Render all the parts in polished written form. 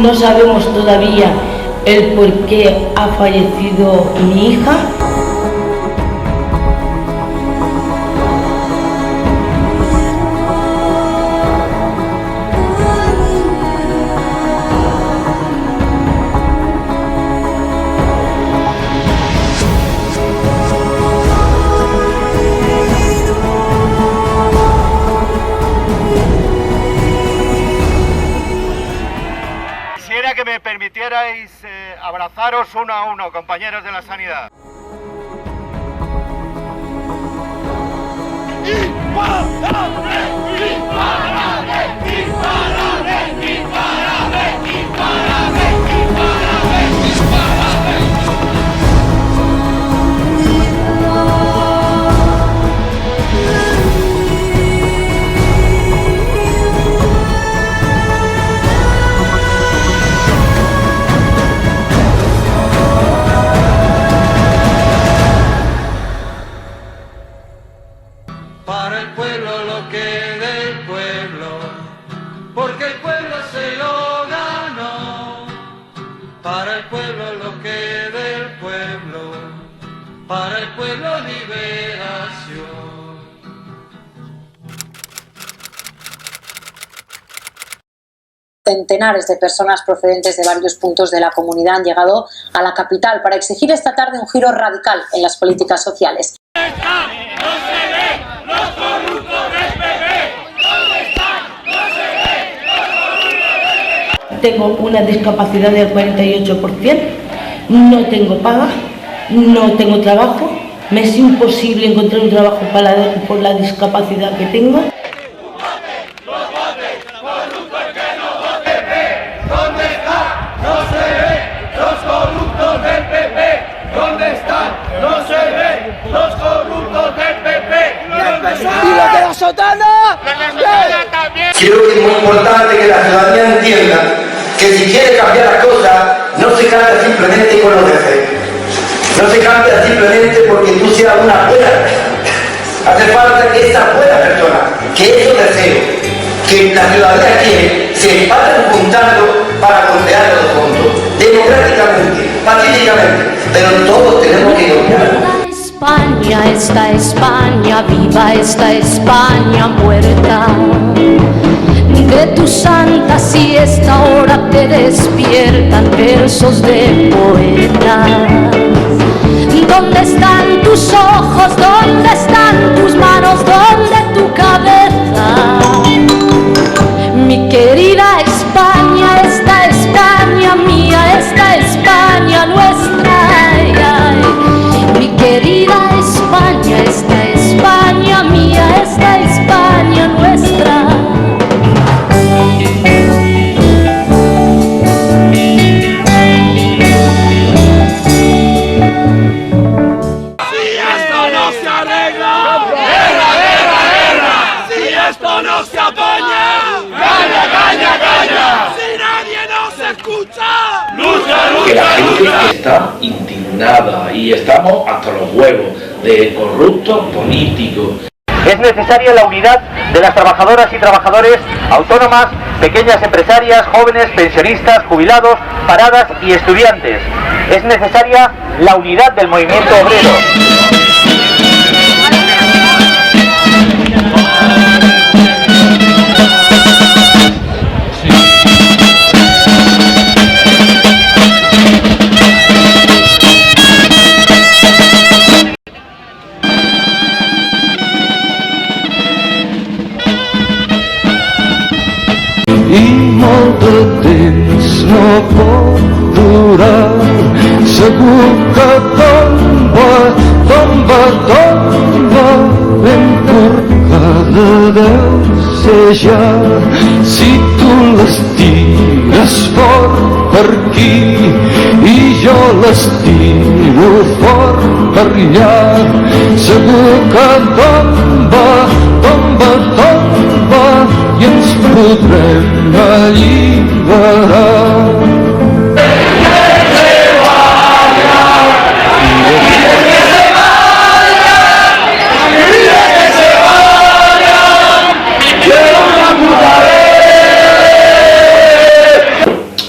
No sabemos todavía el por qué ha fallecido mi hija. Quisiera que me permitierais abrazaros uno a uno, compañeros de la sanidad. ¡Imparable! ¡Imparable! ¡Imparable! ¡Imparable! ¡Imparable! ¡Imparable! Para el pueblo lo que del pueblo, porque el pueblo se lo ganó. Para el pueblo lo que del pueblo, para el pueblo liberación. Centenares de personas procedentes de varios puntos de la comunidad han llegado a la capital para exigir esta tarde un giro radical en las políticas sociales. Tengo una discapacidad del 48%, no tengo paga, no tengo trabajo, me es imposible encontrar un trabajo por la discapacidad que tengo. ¡Y los de la sotana! Creo que es muy importante que la ciudadanía entienda que si quiere cambiar las cosas, no se cambia simplemente con los defectos. No se cambia simplemente porque tú seas una buena persona. Hace falta que esa buena persona, que esos deseos que la ciudadanía quiere, se vayan juntando para concrear los fondos. Democráticamente, pacíficamente, pero todos tenemos que gobiernar. España, esta España, viva esta España muerta. De tu santa siesta ahora te despiertan versos de poetas. ¿Dónde están tus ojos? ¿Dónde están tus manos? ¿Dónde tu cabeza? Mi querida España, esta España mía, esta España nuestra. Ay, ay. Mi querida España, esta España mía, esta España nuestra. ¡No se apaña! ¡Caña, caña, caña! ¡Si nadie nos escucha! ¡Lucha, lucha, que la gente lucha! está indignada y estamos hasta los huevos de corruptos políticos. Es necesaria la unidad de las trabajadoras y trabajadores autónomas, pequeñas empresarias, jóvenes, pensionistas, jubilados, paradas y estudiantes. Es necesaria la unidad del movimiento obrero. I molt de temps no pot durar, segur que tomba, tomba, tomba, ben corcada deu ser ja. Si tu les tires fort per aquí i jo les tiro fort per allà, segur que tomba, tomba, tomba, i ens podrem alliberar.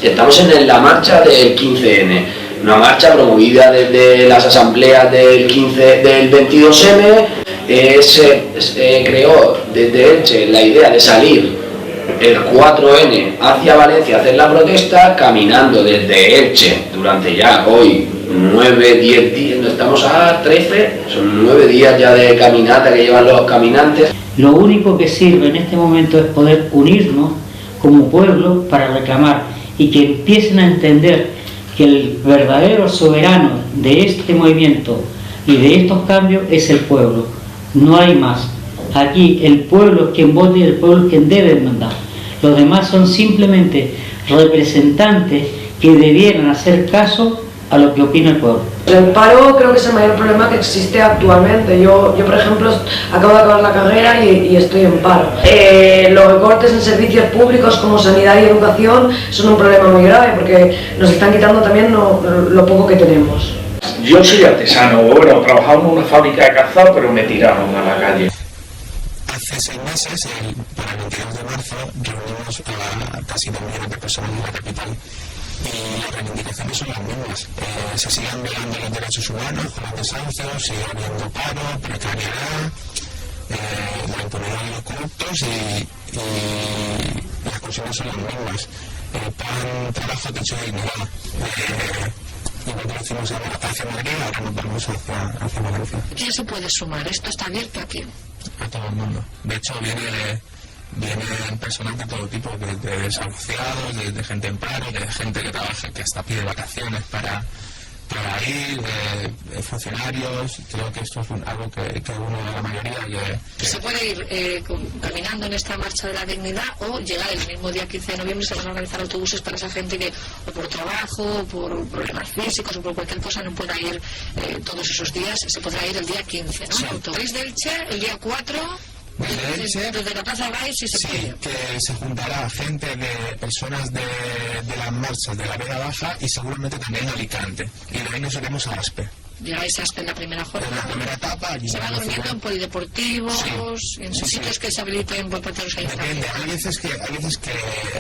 Está estamos en la marcha del 15N, una marcha promovida desde las asambleas del 22M. Se creó desde Elche la idea de salir el 4N hacia Valencia a hacer la protesta, caminando desde Elche durante ya hoy 9, 10 días, no estamos a 13, son 9 días ya de caminata que llevan los caminantes. Lo único que sirve en este momento es poder unirnos como pueblo para reclamar y que empiecen a entender que el verdadero soberano de este movimiento y de estos cambios es el pueblo, no hay más. Aquí el pueblo es quien vota y el pueblo es quien debe mandar. Los demás son simplemente representantes que debieran hacer caso a lo que opina el pueblo. El paro creo que es el mayor problema que existe actualmente. Yo por ejemplo, acabo de acabar la carrera y estoy en paro. Los recortes en servicios públicos como sanidad y educación son un problema muy grave porque nos están quitando también lo poco que tenemos. Yo soy artesano, bueno, trabajaba en una fábrica de calzado, pero me tiraron a la calle. Hace 6 meses, para el 22 de marzo, reunimos a casi 2 millones de personas en la capital. Y las reivindicaciones son las mismas. Se siguen violando los derechos humanos con los desahucios, sigue habiendo paro, precariedad, la impunidad de los corruptos y las cuestiones son las mismas. Pan, trabajo, techo de dignidad. Igual que lo hicimos hacia Madrid, ahora nos vamos hacia Valencia. ¿Quién se puede sumar? ¿Esto está abierto a quién? A todo el mundo. De hecho, vienen personas de todo tipo, de desahuciados, de gente en paro, de gente que trabaja, que hasta pide vacaciones para ir, de funcionarios. Creo que esto es algo que uno de la mayoría que... ¿Se puede ir caminando en esta marcha de la dignidad o llegar el mismo día 15 de noviembre se van a organizar autobuses para esa gente que o por trabajo, o por problemas físicos o por cualquier cosa no pueda ir todos esos días? Se podrá ir el día 15, ¿no? Sí. Autobús de Elche el día 4... Desde la Plaza Gay, si se puede. Que se juntará gente de personas de las marchas de la Vega Baja y seguramente también Alicante. Y de ahí nos iremos a Aspe. Llegáis a Aspe en la primera jornada. En la primera etapa. Se va durmiendo en polideportivos, en sitios que se habiliten por parte de los ayuntamientos. Depende, hay veces que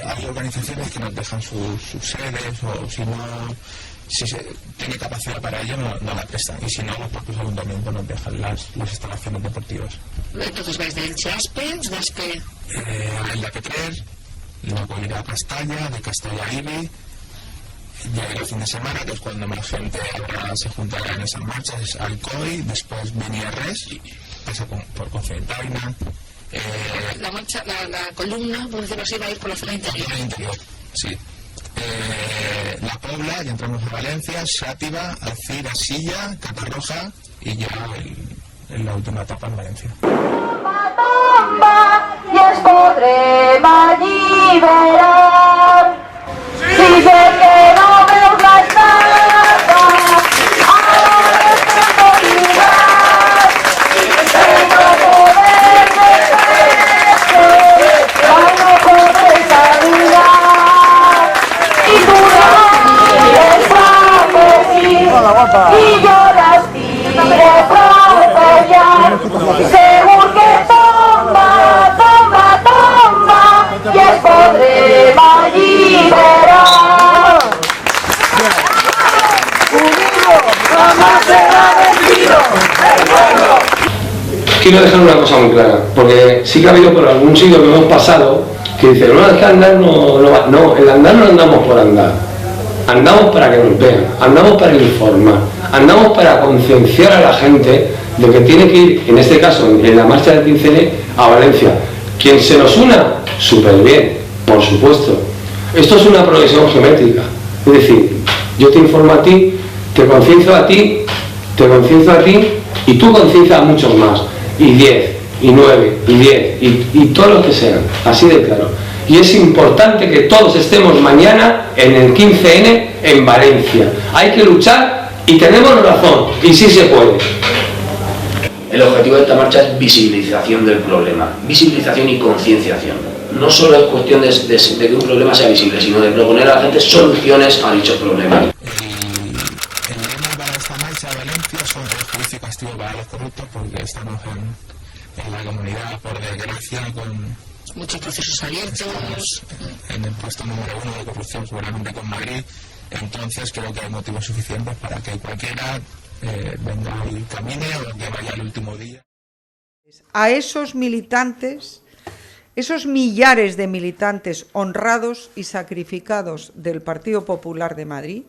hay organizaciones que nos dejan sus sedes o si se tiene capacidad para ello no la prestan y si no los propios ayuntamientos nos dejan las instalaciones deportivas. Entonces vais de Elche a Aspe, de Aspe a la Petrer, luego irá a Castalla, de Castalla a Ibi, ya el fin de semana que es cuando más gente ahora se juntará en esas marchas, es Alcoy, después venía Res, pasa por Cocentaina. La marcha, la columna, por decirlo así, va a ir por la zona interior. Sí. La Pobla, ya entramos a Valencia, Xàtiva, Alcira, Silla, Catarroja y ya en la última etapa en Valencia. I ens podrem alliberar si sé que no veus l'estada a la comunitat que no podem desfer que no podem caminar i tu mires i jo les tire prou fallant segur que tomba i es podrem alliberar. Jamás será vencido el pueblo. Quiero dejar una cosa muy clara, porque sí que ha habido por algún sitio que hemos pasado que dicen, no, es que andar no, el andar no andamos por andar, andamos para que nos vean, andamos para informar, andamos para concienciar a la gente de que tiene que ir, en este caso, en la marcha del 15N, a Valencia. Quien se nos una, súper bien, por supuesto. Esto es una progresión geométrica, es decir, yo te informo a ti, te concienzo a ti, y tú conciencias a muchos más, y 10, y 9, y 10, y todos los que sean, así de claro. Y es importante que todos estemos mañana en el 15N en Valencia. Hay que luchar y tenemos razón, y sí se puede. El objetivo de esta marcha es visibilización del problema, visibilización y concienciación. No solo es cuestión de que un problema sea visible, sino de proponer a la gente soluciones a dichos problemas. El lema para esta marcha de Valencia son el juicio y castigo para los corruptos, porque estamos en la comunidad, por desgracia, con muchos procesos abiertos. En el puesto número 1 de corrupción seguramente con Madrid, entonces creo que hay motivos suficientes para que cualquiera venga y camine o que vaya el último día. A esos militantes, esos millares de militantes honrados y sacrificados del Partido Popular de Madrid,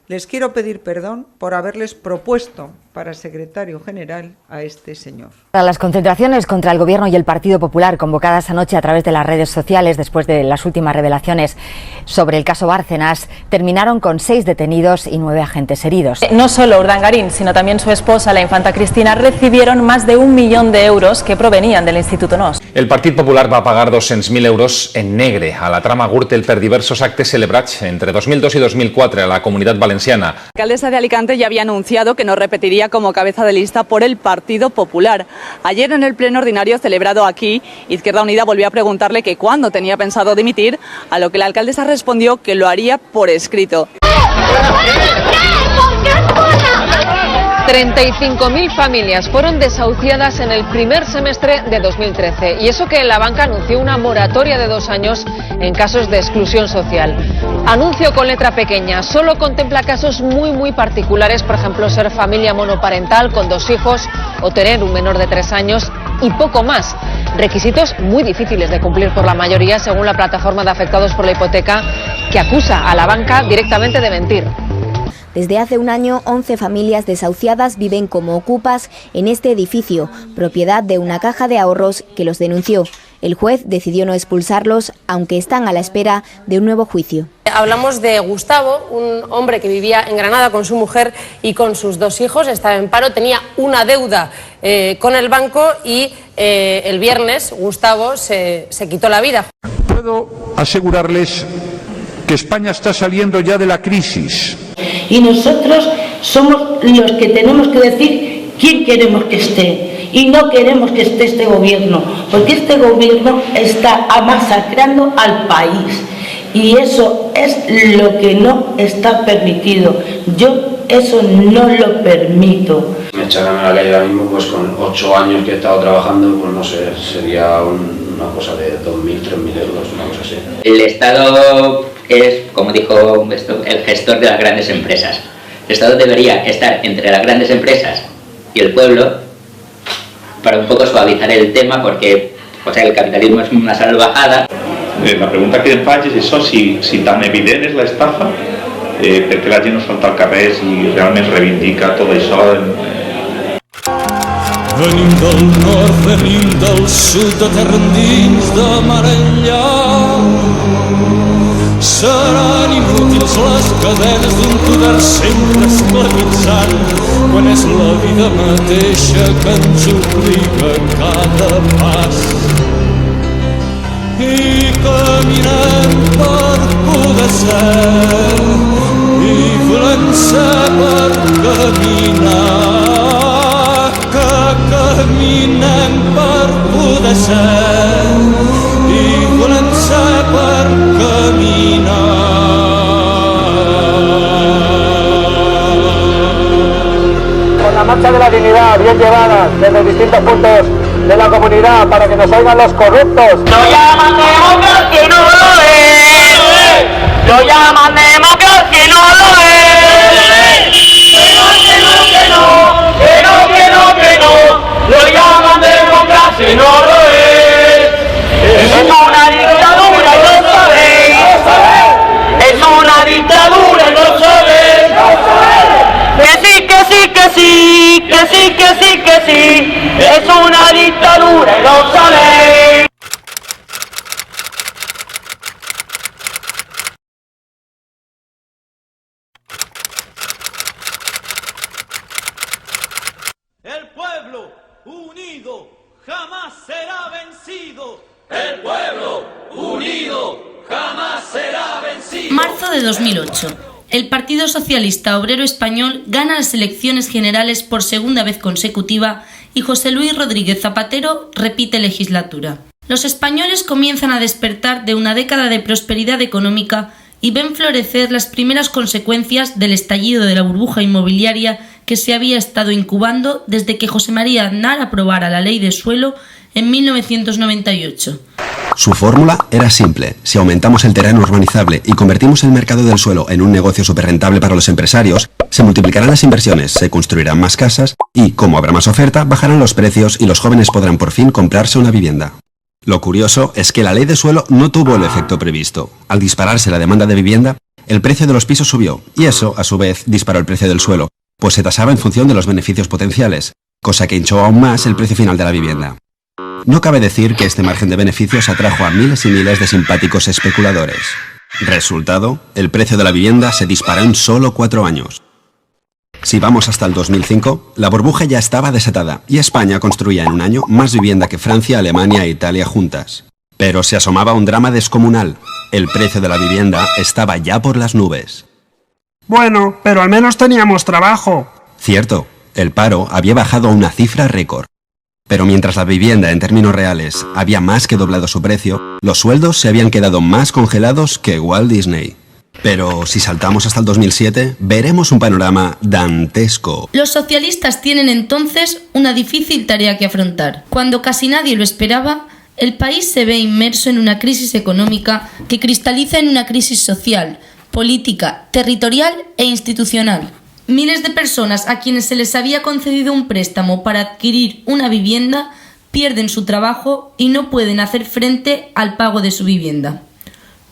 les quiero pedir perdón por haberles propuesto para secretario general a este señor. Las concentraciones contra el Gobierno y el Partido Popular convocadas anoche a través de las redes sociales después de las últimas revelaciones sobre el caso Bárcenas terminaron con 6 detenidos y 9 agentes heridos. No solo Urdangarín, sino también su esposa, la infanta Cristina, recibieron más de 1 millón de euros que provenían del Instituto NOS. El Partit Popular va pagar 200.000 euros en negre a la trama Gürtel per diversos actes celebrats entre 2002 y 2004 a la Comunitat Valenciana. La alcaldesa de Alicante ya había anunciado que no repetiría como cabeza de lista por el Partido Popular. Ayer en el pleno ordinario celebrado aquí, Izquierda Unida volvió a preguntarle que cuándo tenía pensado dimitir, a lo que la alcaldesa respondió que lo haría por escrito. 35.000 familias fueron desahuciadas en el primer semestre de 2013 y eso que la banca anunció una moratoria de 2 años en casos de exclusión social. Anuncio con letra pequeña, solo contempla casos muy particulares, por ejemplo ser familia monoparental con 2 hijos o tener un menor de 3 años y poco más. Requisitos muy difíciles de cumplir por la mayoría según la plataforma de afectados por la hipoteca que acusa a la banca directamente de mentir. Desde hace un año, 11 familias desahuciadas viven como ocupas en este edificio, propiedad de una caja de ahorros que los denunció. El juez decidió no expulsarlos, aunque están a la espera de un nuevo juicio. Hablamos de Gustavo, un hombre que vivía en Granada con su mujer y con sus 2 hijos, estaba en paro, tenía una deuda con el banco y el viernes Gustavo se quitó la vida. Puedo asegurarles que España está saliendo ya de la crisis. Y nosotros somos los que tenemos que decir quién queremos que esté. Y no queremos que esté este gobierno, porque este gobierno está masacrando al país. Y eso es lo que no está permitido. Yo eso no lo permito. Me echarán a la calle ahora mismo, pues con 8 años que he estado trabajando, pues no sé, sería una cosa de 2.000, 3.000 euros, una cosa así. El Estado es, como dijo esto, el gestor de las grandes empresas. El Estado debería estar entre las grandes empresas y el pueblo para un poco suavizar el tema, porque el capitalismo és una salvajada. La pregunta que em faig és això, si tan evident és l'estafa, per què la gent no salta al carrer i realment reivindica tot això. Venim del nord, venim del sud, de terra endins, de mar enllà. Seran inútils les cadenes d'un poder sempre esclavitzant, quan és la vida mateixa que ens obliga a cada pas. I caminem per poder ser, i volem ser per caminar, que caminem per poder ser, i volem ser per caminar. Con la marcha de la dignidad bien llevada desde distintos puntos de la comunidad para que nos oigan los corruptos. Lo llaman democracia y no lo es. Lo llaman democracia y no lo es. Que no. Lo llaman democracia y no lo es. Es una dictadura y lo sabéis. Es una dictadura y lo sabéis. Que sí. Es una dictadura y lo sabéis. El pueblo unido jamás será vencido. El pueblo unido jamás será vencido. Marzo de 2008. El Partido Socialista Obrero Español gana las elecciones generales por segunda vez consecutiva y José Luis Rodríguez Zapatero repite legislatura. Los españoles comienzan a despertar de una década de prosperidad económica y ven florecer las primeras consecuencias del estallido de la burbuja inmobiliaria que se había estado incubando desde que José María Aznar aprobara la ley de suelo en 1998. Su fórmula era simple. Si aumentamos el terreno urbanizable y convertimos el mercado del suelo en un negocio superrentable para los empresarios, se multiplicarán las inversiones, se construirán más casas y, como habrá más oferta, bajarán los precios y los jóvenes podrán por fin comprarse una vivienda. Lo curioso es que la ley de suelo no tuvo el efecto previsto. Al dispararse la demanda de vivienda, el precio de los pisos subió y eso, a su vez, disparó el precio del suelo, pues se tasaba en función de los beneficios potenciales, cosa que hinchó aún más el precio final de la vivienda. No cabe decir que este margen de beneficios atrajo a miles y miles de simpáticos especuladores. Resultado, el precio de la vivienda se disparó en solo 4 años. Si vamos hasta el 2005, la burbuja ya estaba desatada y España construía en un año más vivienda que Francia, Alemania e Italia juntas. Pero se asomaba un drama descomunal. El precio de la vivienda estaba ya por las nubes. Bueno, pero al menos teníamos trabajo. Cierto, el paro había bajado a una cifra récord. Pero mientras la vivienda en términos reales había más que doblado su precio, los sueldos se habían quedado más congelados que Walt Disney. Pero si saltamos hasta el 2007, veremos un panorama dantesco. Los socialistas tienen entonces una difícil tarea que afrontar. Cuando casi nadie lo esperaba, el país se ve inmerso en una crisis económica que cristaliza en una crisis social, política, territorial e institucional. Miles de personas a quienes se les había concedido un préstamo para adquirir una vivienda pierden su trabajo y no pueden hacer frente al pago de su vivienda.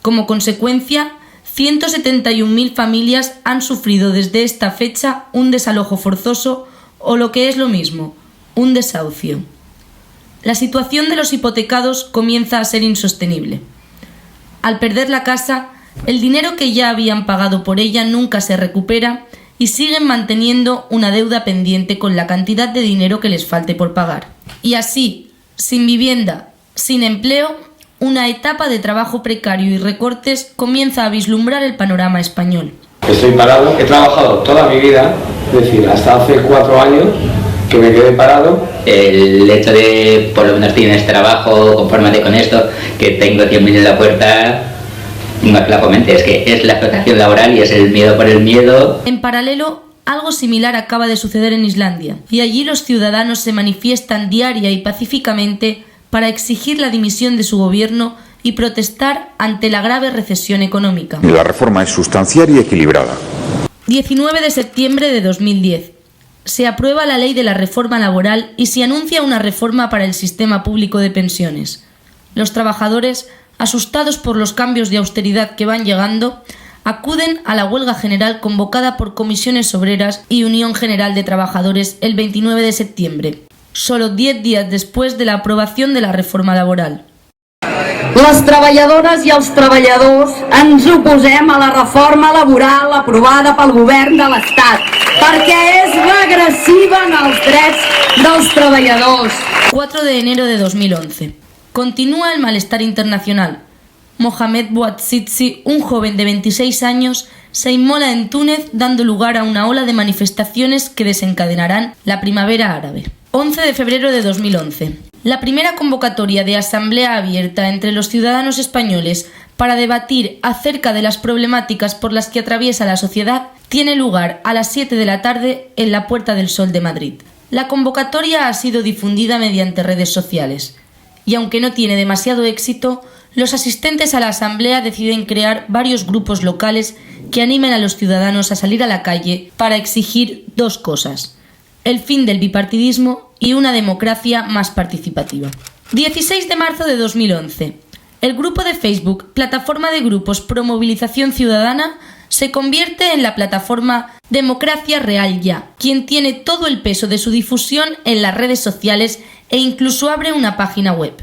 Como consecuencia, 171.000 familias han sufrido desde esta fecha un desalojo forzoso o lo que es lo mismo, un desahucio. La situación de los hipotecados comienza a ser insostenible. Al perder la casa, el dinero que ya habían pagado por ella nunca se recupera y siguen manteniendo una deuda pendiente con la cantidad de dinero que les falte por pagar. Y así, sin vivienda, sin empleo, una etapa de trabajo precario y recortes comienza a vislumbrar el panorama español. Estoy parado, he trabajado toda mi vida, es decir, hasta hace 4 años que me quedé parado. El hecho de por lo menos tienes trabajo, confórmate con esto, que tengo 100.000 en la puerta, no es la comente, es que es la explotación laboral y es el miedo por el miedo. En paralelo, algo similar acaba de suceder en Islandia, y allí los ciudadanos se manifiestan diaria y pacíficamente para exigir la dimisión de su gobierno y protestar ante la grave recesión económica. La reforma es sustancial y equilibrada. 19 de septiembre de 2010. Se aprueba la ley de la reforma laboral y se anuncia una reforma para el sistema público de pensiones. Los trabajadores, asustados por los cambios de austeridad que van llegando, acuden a la huelga general convocada por Comisiones Obreras y Unión General de Trabajadores el 29 de septiembre, solo 10 días después de la aprobación de la reforma laboral. Les treballadores i els treballadors ens oposem a la reforma laboral aprovada pel govern de l'Estat perquè és regressiva en els drets dels treballadors. 4 de enero de 2011. Continúa el malestar internacional. Mohamed Bouazizi, un joven de 26 años, se inmola en Túnez dando lugar a una ola de manifestaciones que desencadenarán la primavera árabe. 11 de febrero de 2011. La primera convocatoria de asamblea abierta entre los ciudadanos españoles para debatir acerca de las problemáticas por las que atraviesa la sociedad tiene lugar a las 7 de la tarde en la Puerta del Sol de Madrid. La convocatoria ha sido difundida mediante redes sociales y aunque no tiene demasiado éxito, los asistentes a la asamblea deciden crear varios grupos locales que animen a los ciudadanos a salir a la calle para exigir 2 cosas: el fin del bipartidismo y una democracia más participativa. 16 de marzo de 2011. El grupo de Facebook, Plataforma de Grupos Pro Movilización Ciudadana, se convierte en la plataforma Democracia Real Ya, quien tiene todo el peso de su difusión en las redes sociales e incluso abre una página web.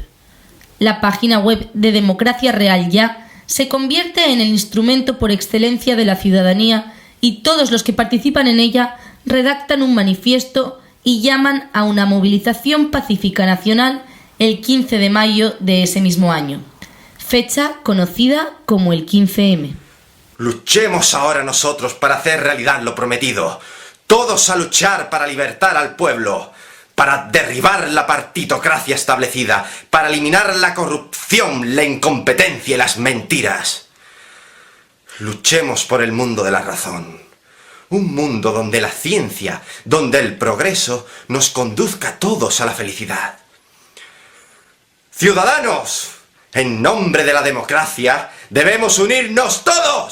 La página web de Democracia Real Ya se convierte en el instrumento por excelencia de la ciudadanía y todos los que participan en ella redactan un manifiesto y llaman a una movilización pacífica nacional el 15 de mayo de ese mismo año, fecha conocida como el 15M. Luchemos ahora nosotros para hacer realidad lo prometido. Todos a luchar para libertar al pueblo, para derribar la partitocracia establecida, para eliminar la corrupción, la incompetencia y las mentiras. Luchemos por el mundo de la razón. Un mundo donde la ciencia, donde el progreso nos conduzca a todos a la felicidad. ¡Ciudadanos! En nombre de la democracia, debemos unirnos todos.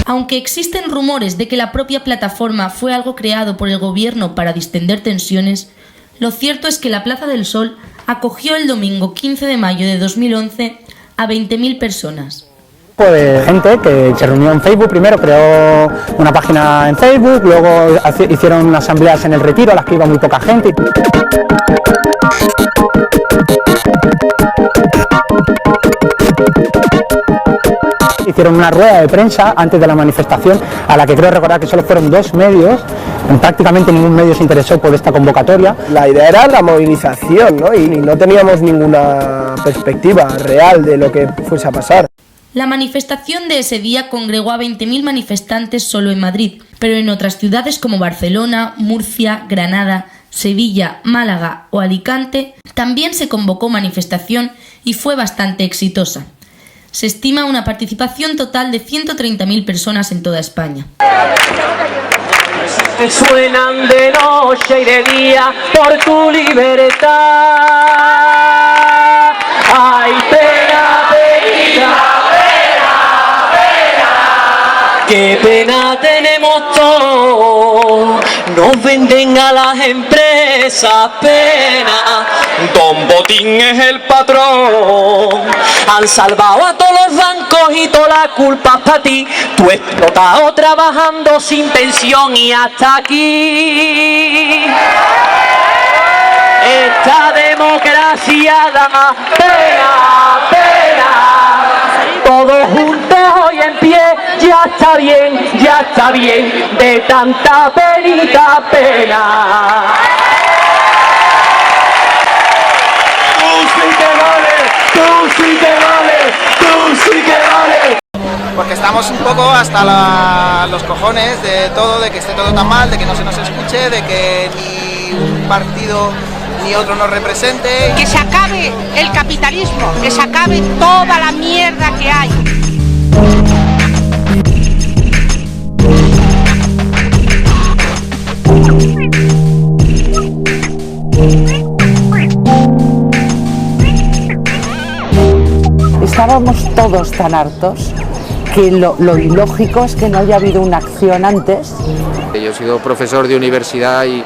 Aunque existen rumores de que la propia plataforma fue algo creado por el gobierno para distender tensiones, lo cierto es que la Plaza del Sol acogió el domingo 15 de mayo de 2011 a 20.000 personas. De gente que se reunió en Facebook, primero creó una página en Facebook, luego hicieron unas asambleas en el Retiro a las que iba muy poca gente. Hicieron una rueda de prensa antes de la manifestación, a la que creo recordar que solo fueron 2 medios, prácticamente ningún medio se interesó por esta convocatoria. La idea era la movilización, ¿no? Y no teníamos ninguna perspectiva real de lo que fuese a pasar. La manifestación de ese día congregó a 20.000 manifestantes solo en Madrid, pero en otras ciudades como Barcelona, Murcia, Granada, Sevilla, Málaga o Alicante también se convocó manifestación y fue bastante exitosa. Se estima una participación total de 130.000 personas en toda España. Te suenan de noche y de día por tu libertad. Ay, pena, pena, pena, pena. Qué pena tenemos todos. Nos venden a las empresas, pena. Don Botín es el patrón. Han salvado a todos los bancos y toda la culpa es para ti. Tú explotado trabajando sin pensión y hasta aquí. Esta democracia da más pena, pena. Todos juntos hoy en pie, ya está bien, de tanta penita pena. Tú sí que vales, tú sí que vales. Porque estamos un poco hasta los cojones de todo, de que esté todo tan mal, de que no se nos escuche, de que ni un partido ni otro nos represente. Que se acabe el capitalismo, que se acabe toda la mierda que hay. Estábamos todos tan hartos que lo ilógico es que no haya habido una acción antes. Yo he sido profesor de universidad y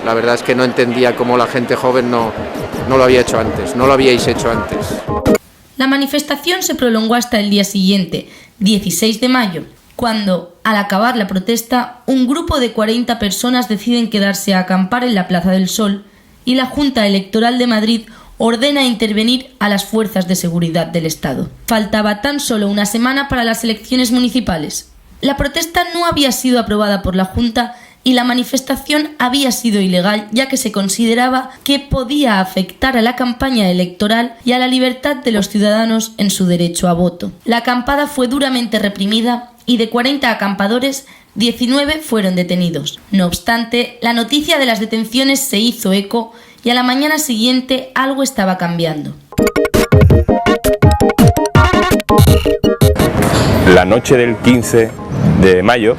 la verdad es que no entendía cómo la gente joven no lo había hecho antes, no lo habíais hecho antes. La manifestación se prolongó hasta el día siguiente, 16 de mayo, cuando, al acabar la protesta, un grupo de 40 personas deciden quedarse a acampar en la Plaza del Sol y la Junta Electoral de Madrid ordena intervenir a las fuerzas de seguridad del Estado. Faltaba tan solo una semana para las elecciones municipales. La protesta no había sido aprobada por la Junta y la manifestación había sido ilegal, ya que se consideraba que podía afectar a la campaña electoral y a la libertad de los ciudadanos en su derecho a voto. La acampada fue duramente reprimida y de 40 acampadores, 19 fueron detenidos. No obstante, la noticia de las detenciones se hizo eco y a la mañana siguiente algo estaba cambiando. La noche del 15 de mayo,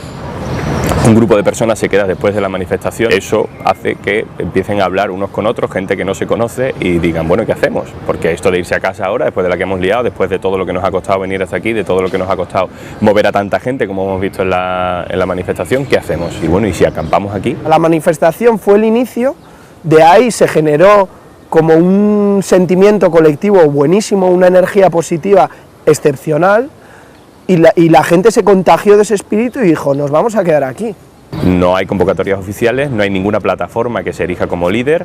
un grupo de personas se queda después de la manifestación. Eso hace que empiecen a hablar unos con otros, gente que no se conoce, y digan, bueno, ¿qué hacemos? Porque esto de irse a casa ahora, después de la que hemos liado, después de todo lo que nos ha costado venir hasta aquí, de todo lo que nos ha costado mover a tanta gente, como hemos visto en la manifestación, ¿qué hacemos? Y bueno, ¿y si acampamos aquí? La manifestación fue el inicio, de ahí se generó como un sentimiento colectivo buenísimo, una energía positiva excepcional, y la gente se contagió de ese espíritu y dijo, nos vamos a quedar aquí. No hay convocatorias oficiales, no hay ninguna plataforma que se erija como líder.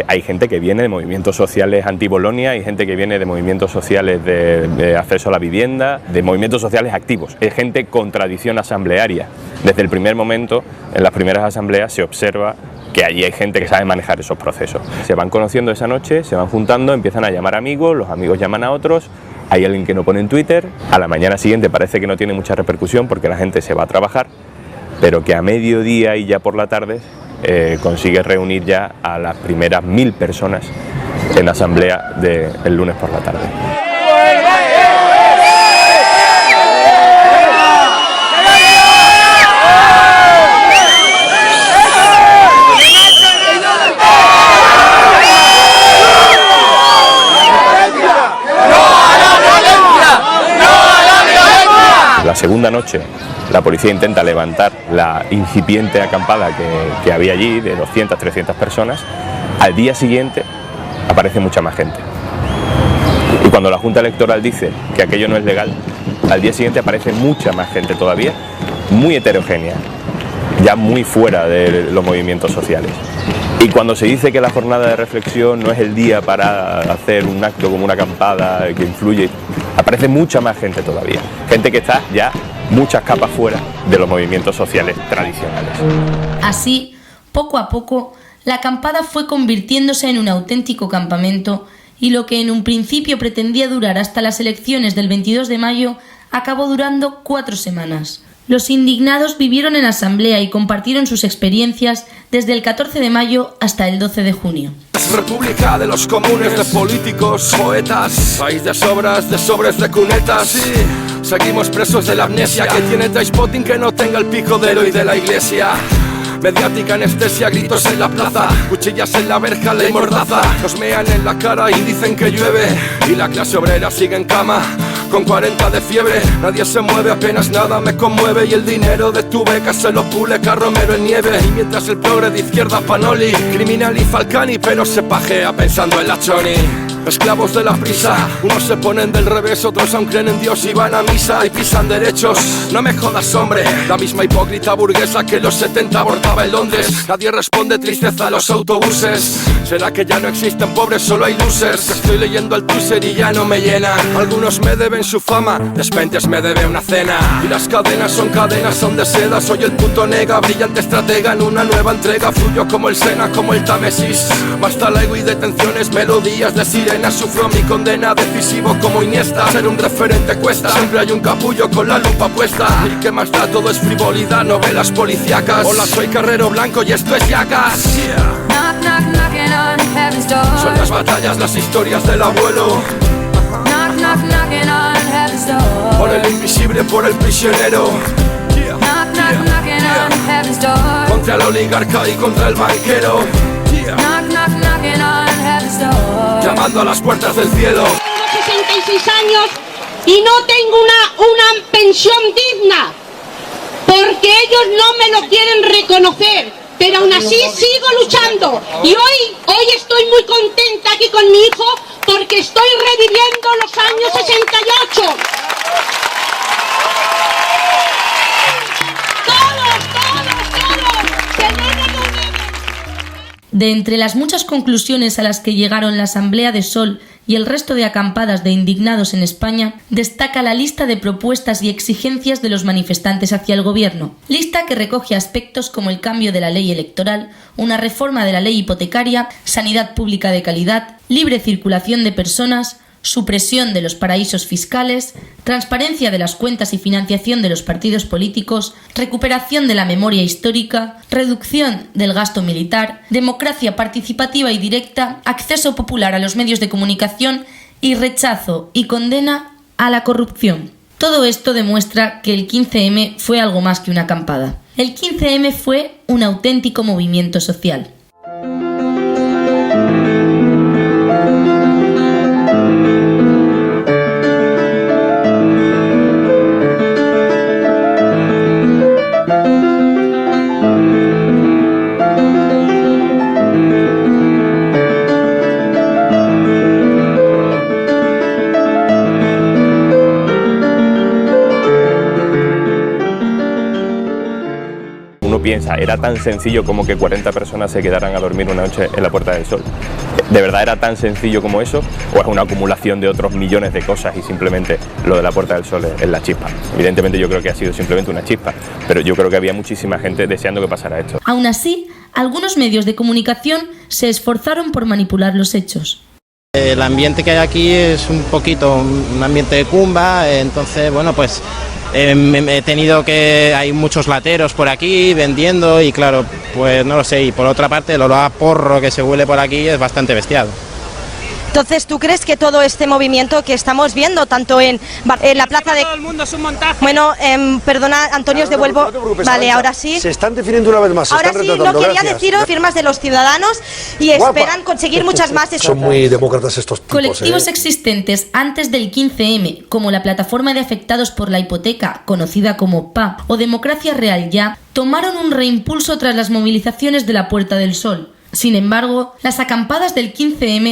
Hay gente que viene de movimientos sociales anti-Bolonia, hay gente que viene de movimientos sociales de acceso a la vivienda, de movimientos sociales activos. Hay gente con tradición asamblearia. Desde el primer momento, en las primeras asambleas, se observa que allí hay gente que sabe manejar esos procesos. Se van conociendo esa noche, se van juntando, empiezan a llamar amigos, los amigos llaman a otros. Hay alguien que no pone en Twitter, a la mañana siguiente parece que no tiene mucha repercusión porque la gente se va a trabajar, pero que a mediodía y ya por la tarde consigue reunir ya a las primeras 1000 personas en la asamblea del lunes por la tarde. La segunda noche la policía intenta levantar la incipiente acampada que había allí de 200, 300 personas. Al día siguiente aparece mucha más gente. Y cuando la Junta Electoral dice que aquello no es legal, al día siguiente aparece mucha más gente todavía, muy heterogénea, ya muy fuera de los movimientos sociales. Y cuando se dice que la jornada de reflexión no es el día para hacer un acto como una acampada que influye, aparece mucha más gente todavía, gente que está ya muchas capas fuera de los movimientos sociales tradicionales. Así, poco a poco, la acampada fue convirtiéndose en un auténtico campamento y lo que en un principio pretendía durar hasta las elecciones del 22 de mayo acabó durando 4 semanas. Los indignados vivieron en asamblea y compartieron sus experiencias desde el 14 de mayo hasta el 12 de junio. República de los comunes, de políticos, poetas, país de sobras, de sobres, de cunetas. Sí, seguimos presos de la amnesia que tiene Trainspotting que no tenga el pico de héroe de la iglesia. Mediática anestesia, gritos en la plaza, cuchillas en la verja, ley mordaza. Nos mean en la cara y dicen que llueve, y la clase obrera sigue en cama con 40 de fiebre. Nadie se mueve, apenas nada me conmueve, y el dinero de tu beca se lo pule Carromero en nieve. Y mientras el progre de izquierda Panoli criminaliza al Cani, pero se pajea pensando en la Choni. Esclavos de la prisa, unos se ponen del revés, otros aún creen en Dios y van a misa y pisan derechos. No me jodas, hombre, la misma hipócrita burguesa que en los 70 abortaba en Londres. Nadie responde, tristeza a los autobuses. ¿Será que ya no existen pobres, solo hay losers? Estoy leyendo el Twitter y ya no me llenan. Algunos me deben su fama, Despentes me debe una cena. Y las cadenas son de seda. Soy el puto nega, brillante estratega en una nueva entrega. Fluyo como el Sena, como el Támesis. Basta la ego y detenciones, melodías de sirena. Sufro mi condena, decisivo como Iniesta. Ser un referente cuesta, siempre hay un capullo con la lupa puesta. ¿Y qué más da? Todo es frivolidad, novelas policíacas. Hola, soy Carrero Blanco y esto es Jackass. Son las batallas, las historias del abuelo. Por el invisible, por el prisionero. Contra el oligarca y contra el banquero. Llamando a las puertas del cielo. Tengo 66 años y no tengo una pensión digna, porque ellos no me lo quieren reconocer, pero aún así sigo luchando. Y hoy estoy muy contenta aquí con mi hijo, porque estoy reviviendo los años 68. De entre las muchas conclusiones a las que llegaron la Asamblea de Sol y el resto de acampadas de indignados en España, destaca la lista de propuestas y exigencias de los manifestantes hacia el gobierno. Lista que recoge aspectos como el cambio de la ley electoral, una reforma de la ley hipotecaria, sanidad pública de calidad, libre circulación de personas, supresión de los paraísos fiscales, transparencia de las cuentas y financiación de los partidos políticos, recuperación de la memoria histórica, reducción del gasto militar, democracia participativa y directa, acceso popular a los medios de comunicación y rechazo y condena a la corrupción. Todo esto demuestra que el 15M fue algo más que una acampada. El 15M fue un auténtico movimiento social. Piensa, era tan sencillo como que 40 personas se quedaran a dormir una noche en la Puerta del Sol. ¿De verdad era tan sencillo como eso? ¿O es una acumulación de otros millones de cosas y simplemente lo de la Puerta del Sol es la chispa? Evidentemente yo creo que ha sido simplemente una chispa, pero yo creo que había muchísima gente deseando que pasara esto. Aún así, algunos medios de comunicación se esforzaron por manipular los hechos. El ambiente que hay aquí es un poquito un ambiente de cumba, entonces bueno, pues he tenido que... hay muchos lateros por aquí vendiendo y claro, pues no lo sé, y por otra parte el olor a porro que se huele por aquí es bastante bestial. Entonces, ¿tú crees que todo este movimiento que estamos viendo, tanto en la plaza de... Todo el mundo es un montaje. Bueno, perdona, Antonio, os devuelvo... Vale, ahora sí. Se están definiendo una vez más. Ahora sí, no quería deciros firmas de los ciudadanos y esperan conseguir muchas más. Son muy demócratas estos tipos. Colectivos existentes antes del 15M, como la Plataforma de Afectados por la Hipoteca, conocida como PA, o Democracia Real Ya, tomaron un reimpulso tras las movilizaciones de la Puerta del Sol. Sin embargo, las acampadas del 15M